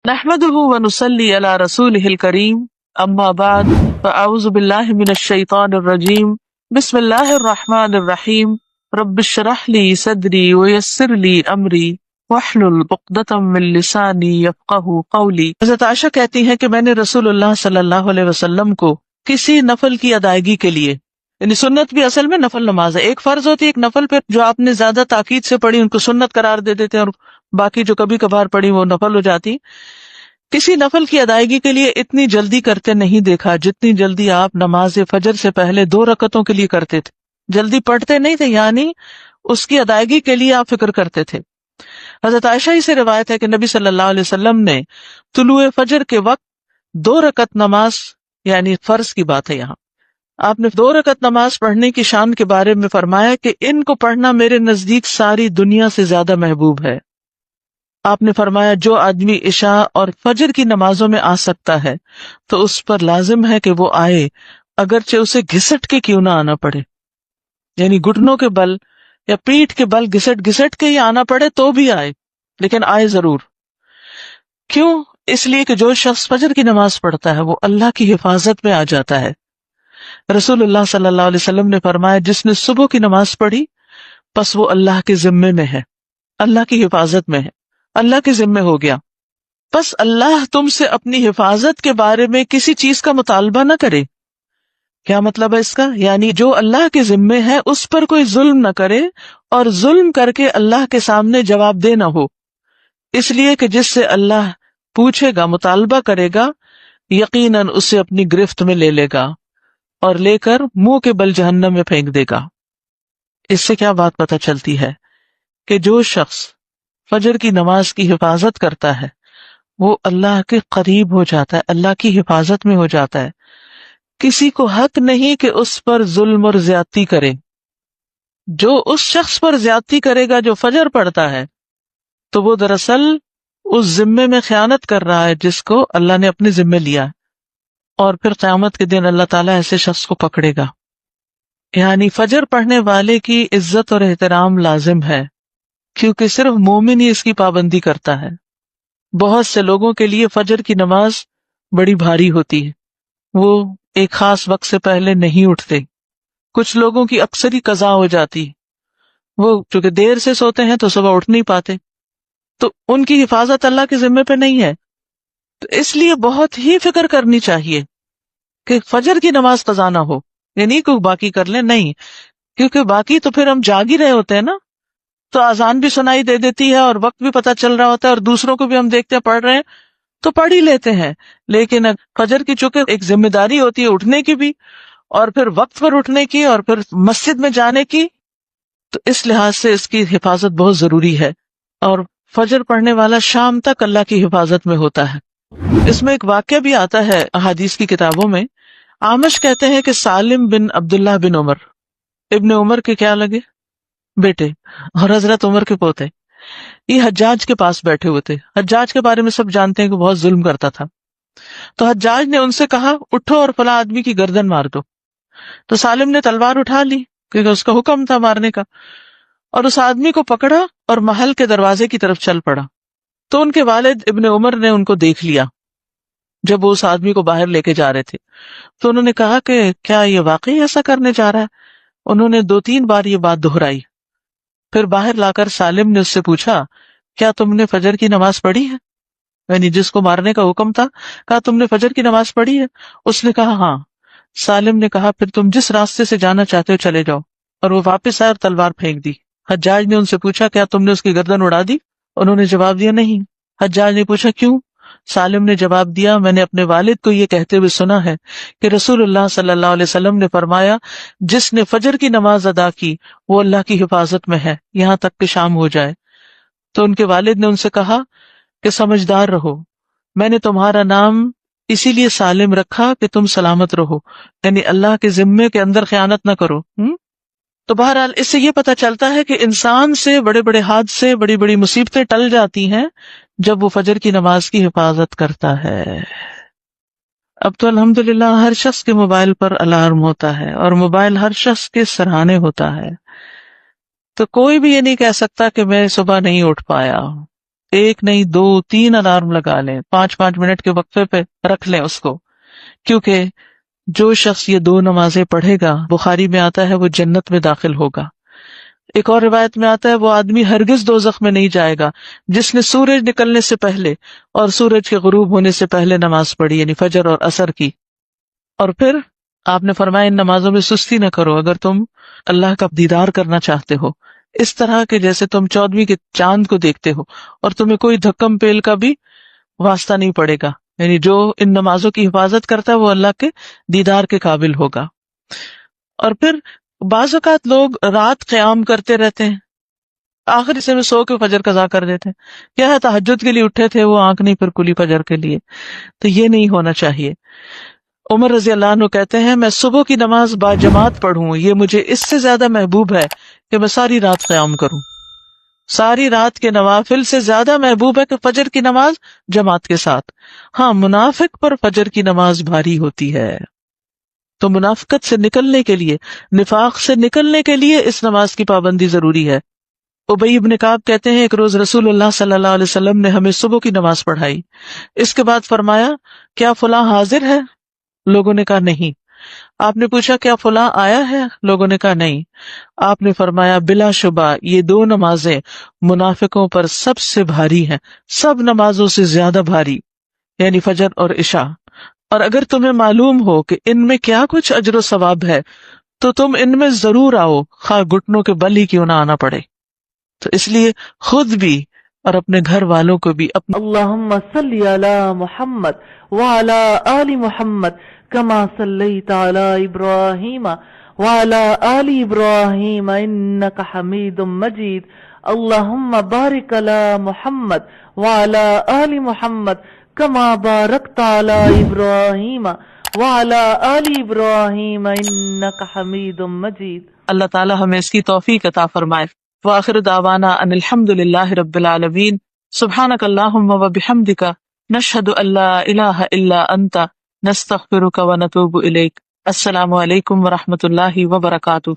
نحمده ونصلي على رسوله الكريم اما بعد فاعوذ بالله من الشيطان الرجيم بسم الله الرحمن الرحيم رب اشرح لي صدري ويسر لي امري واحلل عقدة من لساني يفقهوا قولي۔ حضرت عائشہ کہتی ہیں کہ میں نے رسول اللہ صلی اللہ علیہ وسلم کو کسی نفل کی ادائیگی کے لیے، یعنی سنت بھی اصل میں نفل نماز ہے، ایک فرض ہوتی ہے، ایک نفل پہ جو آپ نے زیادہ تاکید سے پڑھی ان کو سنت قرار دے دیتے ہیں، اور باقی جو کبھی کبھار پڑھی وہ نفل ہو جاتی۔ کسی نفل کی ادائیگی کے لیے اتنی جلدی کرتے نہیں دیکھا جتنی جلدی آپ نماز فجر سے پہلے 2 رکعتوں کے لیے کرتے تھے۔ جلدی پڑھتے نہیں تھے، یعنی اس کی ادائیگی کے لیے آپ فکر کرتے تھے۔ حضرت عائشہ ہی سے روایت ہے کہ نبی صلی اللہ علیہ وسلم نے طلوع فجر کے وقت 2 رکعت نماز، یعنی فرض کی بات ہے یہاں، آپ نے 2 رکعت نماز پڑھنے کی شان کے بارے میں فرمایا کہ ان کو پڑھنا میرے نزدیک ساری دنیا سے زیادہ محبوب ہے۔ آپ نے فرمایا جو آدمی عشاء اور فجر کی نمازوں میں آ سکتا ہے تو اس پر لازم ہے کہ وہ آئے، اگرچہ اسے گھسٹ کے کیوں نہ آنا پڑے، یعنی گھٹنوں کے بل یا پیٹھ کے بل گھسٹ گھسٹ کے ہی آنا پڑے تو بھی آئے، لیکن آئے ضرور۔ کیوں؟ اس لیے کہ جو شخص فجر کی نماز پڑھتا ہے وہ اللہ کی حفاظت میں آ جاتا ہے۔ رسول اللہ صلی اللہ علیہ وسلم نے فرمایا جس نے صبح کی نماز پڑھی پس وہ اللہ کے ذمے میں ہے، اللہ کی حفاظت میں ہے، اللہ کے ذمے ہو گیا۔ بس اللہ تم سے اپنی حفاظت کے بارے میں کسی چیز کا مطالبہ نہ کرے۔ کیا مطلب ہے اس کا؟ یعنی جو اللہ کے ذمے ہے اس پر کوئی ظلم نہ کرے اور ظلم کر کے اللہ کے سامنے جواب دے نہ ہو، اس لیے کہ جس سے اللہ پوچھے گا، مطالبہ کرے گا، یقیناً اسے اپنی گرفت میں لے لے گا اور لے کر منہ کے بل جہنم میں پھینک دے گا۔ اس سے کیا بات پتہ چلتی ہے کہ جو شخص فجر کی نماز کی حفاظت کرتا ہے وہ اللہ کے قریب ہو جاتا ہے، اللہ کی حفاظت میں ہو جاتا ہے۔ کسی کو حق نہیں کہ اس پر ظلم اور زیادتی کرے۔ جو اس شخص پر زیادتی کرے گا جو فجر پڑھتا ہے تو وہ دراصل اس ذمے میں خیانت کر رہا ہے جس کو اللہ نے اپنے ذمے لیا ہے، اور پھر قیامت کے دن اللہ تعالیٰ ایسے شخص کو پکڑے گا۔ یعنی فجر پڑھنے والے کی عزت اور احترام لازم ہے، کیونکہ صرف مومن ہی اس کی پابندی کرتا ہے۔ بہت سے لوگوں کے لیے فجر کی نماز بڑی بھاری ہوتی ہے، وہ ایک خاص وقت سے پہلے نہیں اٹھتے۔ کچھ لوگوں کی اکثر ہی قضا ہو جاتی ہے، وہ چونکہ دیر سے سوتے ہیں تو صبح اٹھ نہیں پاتے، تو ان کی حفاظت اللہ کے ذمے پہ نہیں ہے۔ تو اس لیے بہت ہی فکر کرنی چاہیے کہ فجر کی نماز قضا نہ ہو، یعنی کوئی باقی کر لیں، نہیں، کیونکہ باقی تو پھر ہم جاگ ہی رہے ہوتے ہیں نا، تو اذان بھی سنائی دے دیتی ہے اور وقت بھی پتہ چل رہا ہوتا ہے اور دوسروں کو بھی ہم دیکھتے ہیں پڑھ رہے ہیں تو پڑھ ہی لیتے ہیں۔ لیکن فجر کی چونکہ ایک ذمہ داری ہوتی ہے اٹھنے کی بھی، اور پھر وقت پر اٹھنے کی، اور پھر مسجد میں جانے کی، تو اس لحاظ سے اس کی حفاظت بہت ضروری ہے، اور فجر پڑھنے والا شام تک اللہ کی حفاظت میں ہوتا ہے۔ اس میں ایک واقعہ بھی آتا ہے احادیث کی کتابوں میں۔ اعمش کہتے ہیں کہ سالم بن عبداللہ بن عمر، ابن عمر کے کیا لگے؟ بیٹے، اور حضرت عمر کے پوتے، یہ حجاج کے پاس بیٹھے ہوئے تھے۔ حجاج کے بارے میں سب جانتے ہیں کہ بہت ظلم کرتا تھا، تو حجاج نے ان سے کہا اٹھو اور فلاں آدمی کی گردن مار دو۔ تو سالم نے تلوار اٹھا لی کیونکہ اس کا حکم تھا مارنے کا، اور اس آدمی کو پکڑا اور محل کے دروازے کی طرف چل پڑا۔ تو ان کے والد ابن عمر نے ان کو دیکھ لیا جب وہ اس آدمی کو باہر لے کے جا رہے تھے، تو انہوں نے کہا کہ کیا یہ واقعی ایسا کرنے جا رہا ہے؟ انہوں نے 2-3 بار یہ بات دہرائی۔ پھر باہر لا کر سالم نے اس سے پوچھا کیا تم نے فجر کی نماز پڑھی ہے؟ یعنی جس کو مارنے کا حکم تھا، کہا تم نے فجر کی نماز پڑھی ہے؟ اس نے کہا ہاں۔ سالم نے کہا پھر تم جس راستے سے جانا چاہتے ہو چلے جاؤ، اور وہ واپس آئے اور تلوار پھینک دی۔ حجاج نے ان سے پوچھا کیا تم نے اس کی گردن اڑا دی؟ انہوں نے جواب دیا نہیں۔ حجاج نے پوچھا کیوں؟ سالم نے جواب دیا میں نے اپنے والد کو یہ کہتے ہوئے سنا ہے کہ رسول اللہ صلی اللہ علیہ وسلم نے فرمایا جس نے فجر کی نماز ادا کی وہ اللہ کی حفاظت میں ہے یہاں تک کہ شام ہو جائے۔ تو ان کے والد نے ان سے کہا کہ سمجھدار رہو، میں نے تمہارا نام اسی لیے سالم رکھا کہ تم سلامت رہو، یعنی اللہ کے ذمے کے اندر خیانت نہ کرو۔ تو بہرحال اس سے یہ پتہ چلتا ہے کہ انسان سے بڑے بڑے حادثے، بڑی بڑی مصیبتیں ٹل جاتی ہیں جب وہ فجر کی نماز کی حفاظت کرتا ہے۔ اب تو الحمدللہ ہر شخص کے موبائل پر الارم ہوتا ہے اور موبائل ہر شخص کے سرہانے ہوتا ہے، تو کوئی بھی یہ نہیں کہہ سکتا کہ میں صبح نہیں اٹھ پایا، ایک نہیں 2 3 الارم لگا لیں، 5 منٹ کے وقفے پہ رکھ لیں اس کو، کیونکہ جو شخص یہ 2 نمازیں پڑھے گا، بخاری میں آتا ہے وہ جنت میں داخل ہوگا۔ ایک اور روایت میں آتا ہے وہ آدمی ہرگز دوزخ میں نہیں جائے گا جس نے سورج نکلنے سے پہلے اور سورج کے غروب ہونے سے پہلے نماز پڑھی، یعنی فجر اور عصر کی۔ اور پھر آپ نے فرمایا ان نمازوں میں سستی نہ کرو اگر تم اللہ کا دیدار کرنا چاہتے ہو، اس طرح کہ جیسے تم 14ویں کے چاند کو دیکھتے ہو، اور تمہیں کوئی دھکم پیل کا بھی واسطہ نہیں پڑے گا، یعنی جو ان نمازوں کی حفاظت کرتا ہے وہ اللہ کے دیدار کے قابل ہوگا۔ اور پھر بعض اوقات لوگ رات قیام کرتے رہتے ہیں، آخر حصے میں سو کے فجر قضا کر دیتے ہیں، کیا ہے تہجد کے لیے اٹھے تھے وہ آنکھ نہیں پھر کلی فجر کے لیے، تو یہ نہیں ہونا چاہیے۔ عمر رضی اللہ عنہ کہتے ہیں میں صبح کی نماز با جماعت پڑھوں یہ مجھے اس سے زیادہ محبوب ہے کہ میں ساری رات قیام کروں، ساری رات کے نوافل سے زیادہ محبوب ہے کہ فجر کی نماز جماعت کے ساتھ۔ ہاں منافق پر فجر کی نماز بھاری ہوتی ہے، تو منافقت سے نکلنے کے لیے، نفاق سے نکلنے کے لیے اس نماز کی پابندی ضروری ہے۔ ابی بن کعب کہتے ہیں ایک روز رسول اللہ صلی اللہ علیہ وسلم نے ہمیں صبح کی نماز پڑھائی، اس کے بعد فرمایا کیا فلاں حاضر ہے؟ لوگوں نے کہا نہیں۔ آپ نے پوچھا کیا فلاں آیا ہے؟ لوگوں نے کہا نہیں۔ آپ نے فرمایا بلا شبہ یہ 2 نمازیں منافقوں پر سب سے بھاری ہیں، سب نمازوں سے زیادہ بھاری، یعنی فجر اور عشاء، اور اگر تمہیں معلوم ہو کہ ان میں کیا کچھ اجر و ثواب ہے تو تم ان میں ضرور آؤ، خواہ گھٹنوں کے بل ہی کیوں نہ آنا پڑے۔ تو اس لیے خود بھی اور اپنے گھر والوں کو بھی اللہم صلی علی محمد وعلی آل محمد کما صلیت علی ابراہیم وعلی آل ابراہیم انک حمید مجید، اللہم بارک علی محمد وعلی آل محمد کما بارکت علی ابراہیم وعلی آل ابراہیم انک حمید مجید۔ اللہ تعالی ہمیں اس کی توفیق عطا فرمائے۔ وآخر دعوانا ان الحمد للہ رب العالمین۔ سبحانک اللہم وبحمدک نشہد ان لا الہ الا انت نستغفرک ونتوب الیک۔ السلام علیکم ورحمۃ اللہ وبرکاتہ۔